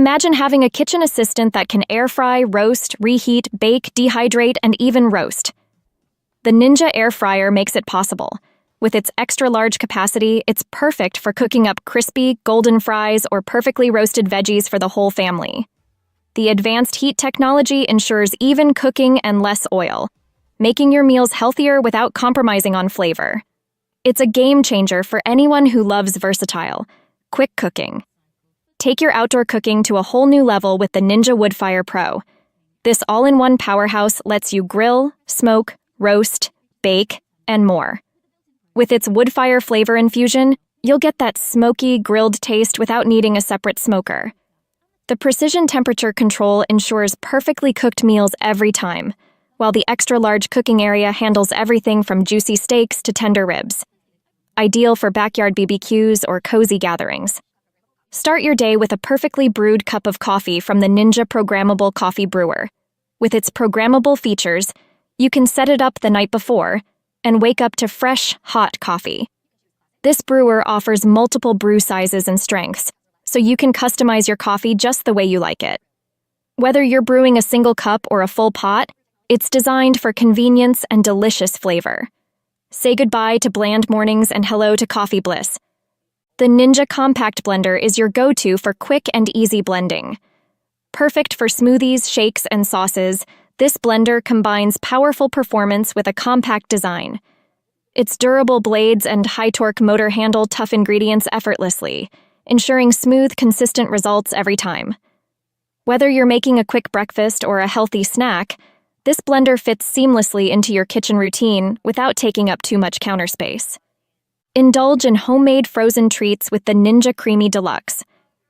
Imagine having a kitchen assistant that can air fry, roast, reheat, bake, dehydrate, and even roast. The Ninja Air Fryer makes it possible. With its extra-large capacity, it's perfect for cooking up crispy, golden fries or perfectly roasted veggies for the whole family. The advanced heat technology ensures even cooking and less oil, making your meals healthier without compromising on flavor. It's a game-changer for anyone who loves versatile, quick cooking. Take your outdoor cooking to a whole new level with the Ninja Woodfire Pro. This all-in-one powerhouse lets you grill, smoke, roast, bake, and more. With its Woodfire flavor infusion, you'll get that smoky, grilled taste without needing a separate smoker. The precision temperature control ensures perfectly cooked meals every time, while the extra-large cooking area handles everything from juicy steaks to tender ribs. Ideal for backyard BBQs or cozy gatherings. Start your day with a perfectly brewed cup of coffee from the Ninja Programmable Coffee Brewer. With its programmable features, you can set it up the night before and wake up to fresh, hot coffee. This brewer offers multiple brew sizes and strengths, so you can customize your coffee just the way you like it. Whether you're brewing a single cup or a full pot, it's designed for convenience and delicious flavor. Say goodbye to bland mornings and hello to coffee bliss. The Ninja Compact Blender is your go-to for quick and easy blending. Perfect for smoothies, shakes, and sauces, this blender combines powerful performance with a compact design. Its durable blades and high-torque motor handle tough ingredients effortlessly, ensuring smooth, consistent results every time. Whether you're making a quick breakfast or a healthy snack, this blender fits seamlessly into your kitchen routine without taking up too much counter space. Indulge in homemade frozen treats with the Ninja CREAMi Deluxe.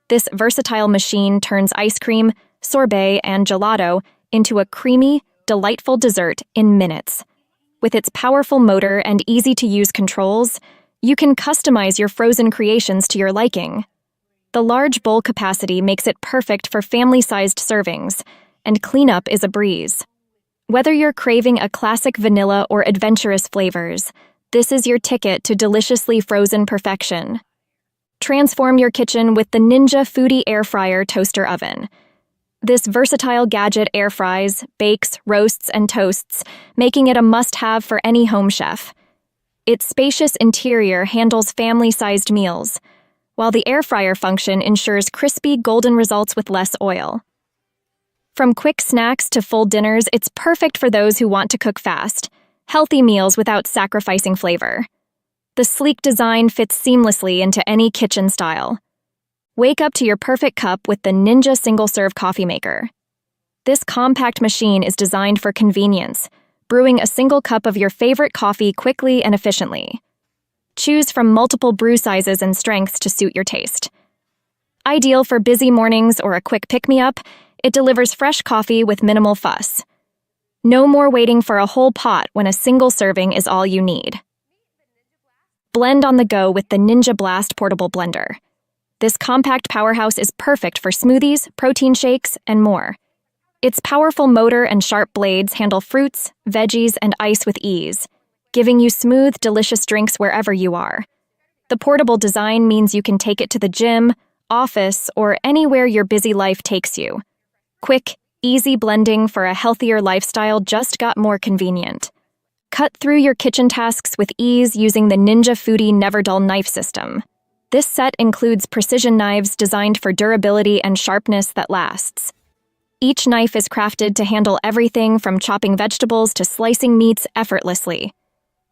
This versatile machine turns ice cream, sorbet, and gelato into a creamy, delightful dessert in minutes. With its powerful motor and easy-to-use controls, you can customize your frozen creations to your liking. The large bowl capacity makes it perfect for family-sized servings, and cleanup is a breeze. Whether you're craving a classic vanilla or adventurous flavors, this is your ticket to deliciously frozen perfection. Transform your kitchen with the Ninja Foodi Air Fryer Toaster Oven. This versatile gadget air fries, bakes, roasts, and toasts, making it a must-have for any home chef. Its spacious interior handles family-sized meals, while the air fryer function ensures crispy, golden results with less oil. From quick snacks to full dinners, it's perfect for those who want to cook fast, healthy meals without sacrificing flavor. The sleek design fits seamlessly into any kitchen style. Wake up to your perfect cup with the Ninja Single-Serve Coffee Maker. This compact machine is designed for convenience, brewing a single cup of your favorite coffee quickly and efficiently. Choose from multiple brew sizes and strengths to suit your taste. Ideal for busy mornings or a quick pick-me-up, it delivers fresh coffee with minimal fuss. No more waiting for a whole pot when a single serving is all you need. Blend on the go with the Ninja Blast Portable Blender. This compact powerhouse is perfect for smoothies, protein shakes, and more. Its powerful motor and sharp blades handle fruits, veggies, and ice with ease, giving you smooth, delicious drinks wherever you are. The portable design means you can take it to the gym, office, or anywhere your busy life takes you. Quick, easy blending for a healthier lifestyle just got more convenient. Cut through your kitchen tasks with ease using the Ninja Foodi Never Dull knife system. This set includes precision knives designed for durability and sharpness that lasts. Each knife is crafted to handle everything from chopping vegetables to slicing meats effortlessly.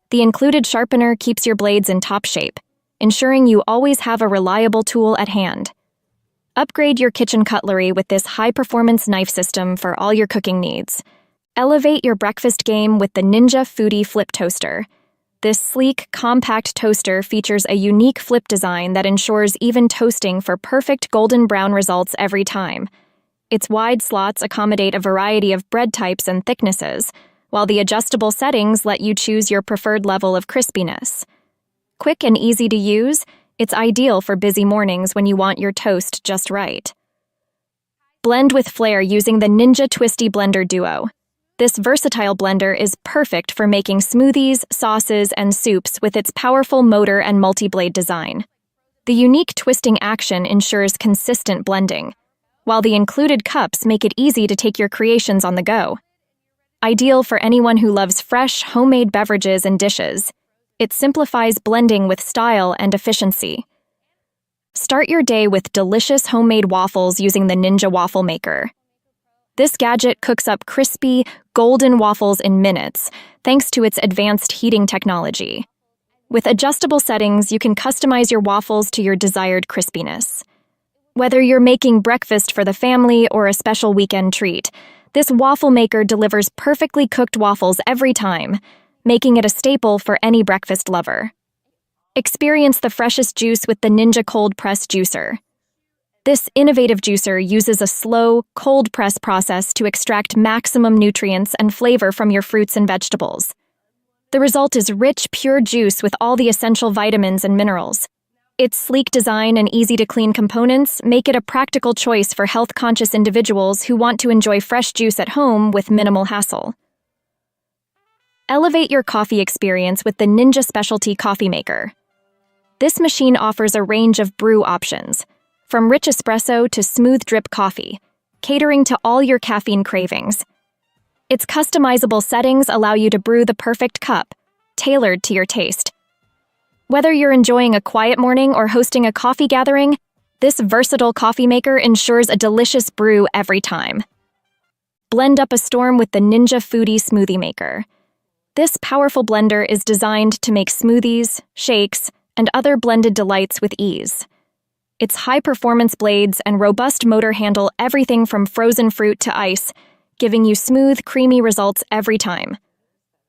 The included sharpener keeps your blades in top shape, ensuring you always have a reliable tool at hand. Upgrade your kitchen cutlery with this high-performance knife system for all your cooking needs. Elevate your breakfast game with the Ninja Foodi Flip Toaster. This sleek, compact toaster features a unique flip design that ensures even toasting for perfect golden brown results every time. Its wide slots accommodate a variety of bread types and thicknesses, while the adjustable settings let you choose your preferred level of crispiness. Quick and easy to use, it's ideal for busy mornings when you want your toast just right. Blend with flair using the Ninja Twisti Blender Duo. This versatile blender is perfect for making smoothies, sauces, and soups with its powerful motor and multi-blade design. The unique twisting action ensures consistent blending, while the included cups make it easy to take your creations on the go. Ideal for anyone who loves fresh, homemade beverages and dishes, it simplifies blending with style and efficiency. Start your day with delicious homemade waffles using the Ninja Waffle Maker. This gadget cooks up crispy, golden waffles in minutes, thanks to its advanced heating technology. With adjustable settings, you can customize your waffles to your desired crispiness. Whether you're making breakfast for the family or a special weekend treat, this waffle maker delivers perfectly cooked waffles every time, making it a staple for any breakfast lover. Experience the freshest juice with the Ninja Cold Press Juicer. This innovative juicer uses a slow, cold press process to extract maximum nutrients and flavor from your fruits and vegetables. The result is rich, pure juice with all the essential vitamins and minerals. Its sleek design and easy-to-clean components make it a practical choice for health-conscious individuals who want to enjoy fresh juice at home with minimal hassle. Elevate your coffee experience with the Ninja Specialty Coffee Maker. This machine offers a range of brew options, from rich espresso to smooth drip coffee, catering to all your caffeine cravings. Its customizable settings allow you to brew the perfect cup, tailored to your taste. Whether you're enjoying a quiet morning or hosting a coffee gathering, this versatile coffee maker ensures a delicious brew every time. Blend up a storm with the Ninja Foodi Smoothie Maker. This powerful blender is designed to make smoothies, shakes, and other blended delights with ease. Its high-performance blades and robust motor handle everything from frozen fruit to ice, giving you smooth, creamy results every time.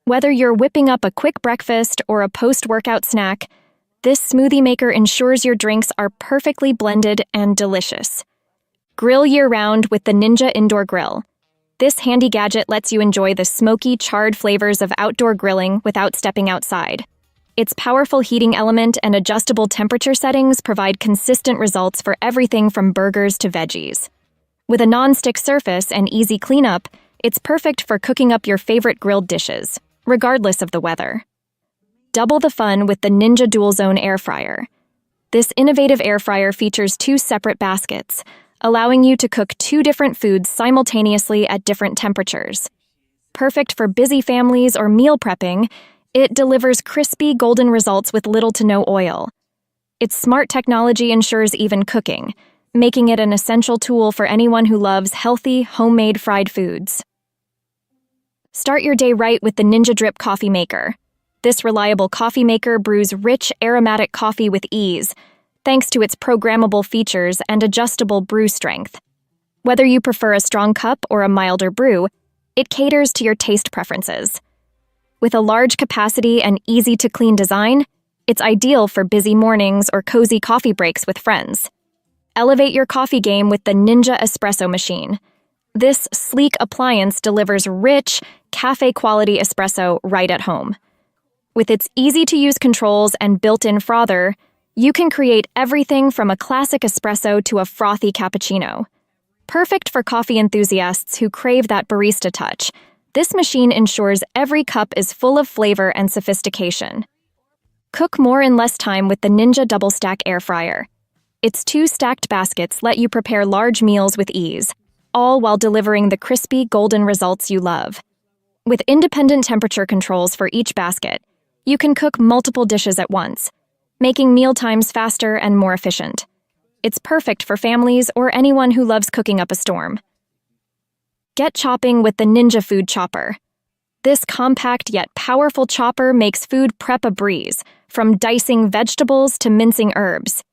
Whether you're whipping up a quick breakfast or a post-workout snack, this smoothie maker ensures your drinks are perfectly blended and delicious. Grill year-round with the Ninja Indoor Grill. This handy gadget lets you enjoy the smoky, charred flavors of outdoor grilling without stepping outside. Its powerful heating element and adjustable temperature settings provide consistent results for everything from burgers to veggies. With a non-stick surface and easy cleanup, it's perfect for cooking up your favorite grilled dishes, regardless of the weather. Double the fun with the Ninja Dual Zone Air Fryer. This innovative air fryer features 2 separate baskets, allowing you to cook 2 different foods simultaneously at different temperatures. Perfect for busy families or meal prepping, it delivers crispy, golden results with little to no oil. Its smart technology ensures even cooking, making it an essential tool for anyone who loves healthy, homemade fried foods. Start your day right with the Ninja Drip Coffee Maker. This reliable coffee maker brews rich, aromatic coffee with ease, thanks to its programmable features and adjustable brew strength. Whether you prefer a strong cup or a milder brew, it caters to your taste preferences. With a large capacity and easy-to-clean design, it's ideal for busy mornings or cozy coffee breaks with friends. Elevate your coffee game with the Ninja Espresso machine. This sleek appliance delivers rich, cafe-quality espresso right at home. With its easy-to-use controls and built-in frother, you can create everything from a classic espresso to a frothy cappuccino. Perfect for coffee enthusiasts who crave that barista touch, this machine ensures every cup is full of flavor and sophistication. Cook more in less time with the Ninja Double Stack Air Fryer. Its 2 stacked baskets let you prepare large meals with ease, all while delivering the crispy, golden results you love. With independent temperature controls for each basket, you can cook multiple dishes at once, making meal times faster and more efficient. It's perfect for families or anyone who loves cooking up a storm. Get chopping with the Ninja Food Chopper. This compact yet powerful chopper makes food prep a breeze, from dicing vegetables to mincing herbs.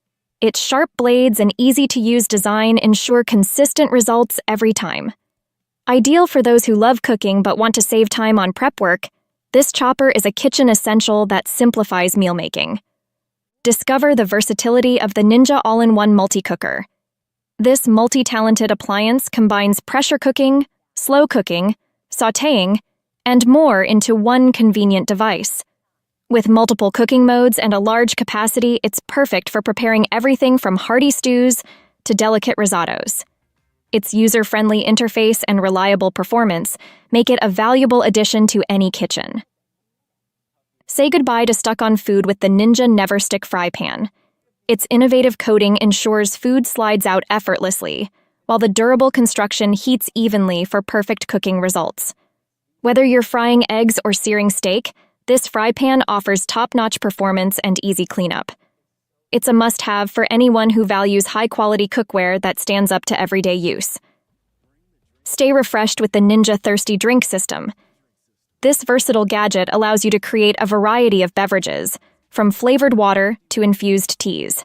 Its sharp blades and easy-to-use design ensure consistent results every time. Ideal for those who love cooking but want to save time on prep work, this chopper is a kitchen essential that simplifies meal making. Discover the versatility of the Ninja All-in-One Multicooker. This multi-talented appliance combines pressure cooking, slow cooking, sautéing, and more into one convenient device. With multiple cooking modes and a large capacity, it's perfect for preparing everything from hearty stews to delicate risottos. Its user-friendly interface and reliable performance make it a valuable addition to any kitchen. Say goodbye to stuck-on food with the Ninja NeverStick Fry Pan. Its innovative coating ensures food slides out effortlessly, while the durable construction heats evenly for perfect cooking results. Whether you're frying eggs or searing steak, this fry pan offers top-notch performance and easy cleanup. It's a must-have for anyone who values high-quality cookware that stands up to everyday use. Stay refreshed with the Ninja Thirsti drink system. This versatile gadget allows you to create a variety of beverages, from flavored water to infused teas.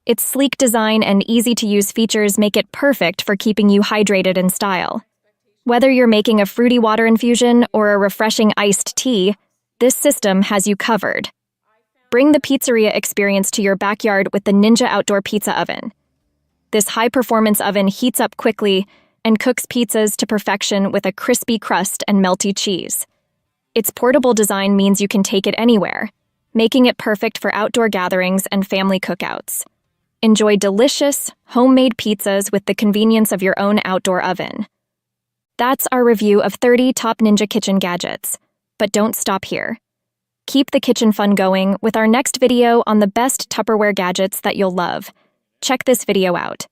Its sleek design and easy-to-use features make it perfect for keeping you hydrated in style. Whether you're making a fruity water infusion or a refreshing iced tea, this system has you covered. Bring the pizzeria experience to your backyard with the Ninja Outdoor Pizza Oven. This high-performance oven heats up quickly and cooks pizzas to perfection with a crispy crust and melty cheese. Its portable design means you can take it anywhere, making it perfect for outdoor gatherings and family cookouts. Enjoy delicious, homemade pizzas with the convenience of your own outdoor oven. That's our review of 30 top Ninja kitchen gadgets. But don't stop here. Keep the kitchen fun going with our next video on the best Tupperware gadgets that you'll love. Check this video out.